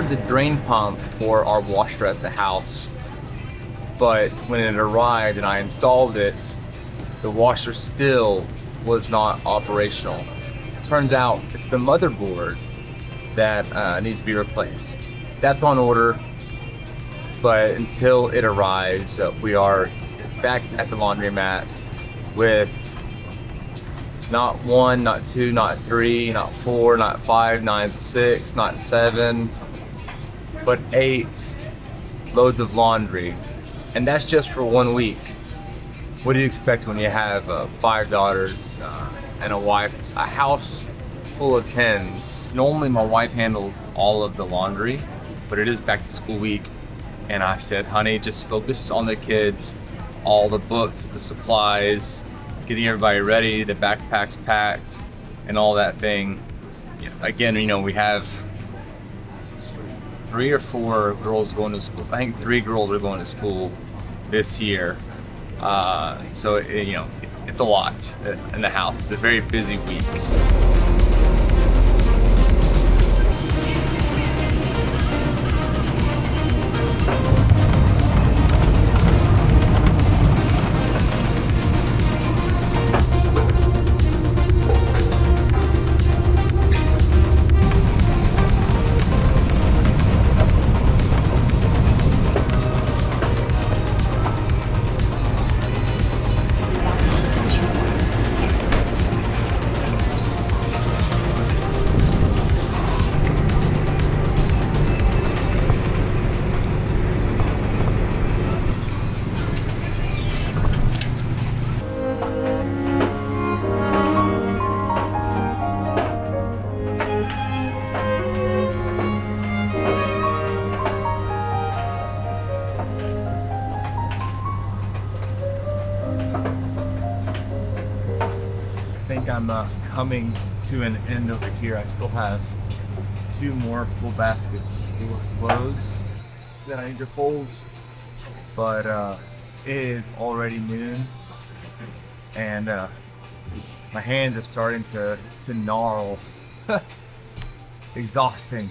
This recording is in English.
ordered the drain pump for our washer at the house, but when it arrived and I installed it, the washer still was not operational. Turns out it's the motherboard that needs to be replaced. That's on order, but until it arrives, we are back at the laundromat with not one, not two, not three, not four, not five, not six, not seven, but 8 loads of laundry. And that's just for 1 week. What do you expect when you have 5 daughters and a wife, a house full of hens? Normally my wife handles all of the laundry, but it is back to school week. And I said, honey, just focus on the kids, all the books, the supplies, getting everybody ready, the backpacks packed, and all that thing. Again, you know, we have 3 or 4 girls going to school. I think 3 girls are going to school this year. So, you know, it's a lot in the house. It's a very busy week. I think I'm coming to an end over here. I still have 2 more full baskets full of clothes that I need to fold, but it is already noon and my hands are starting to gnarl. Exhausting.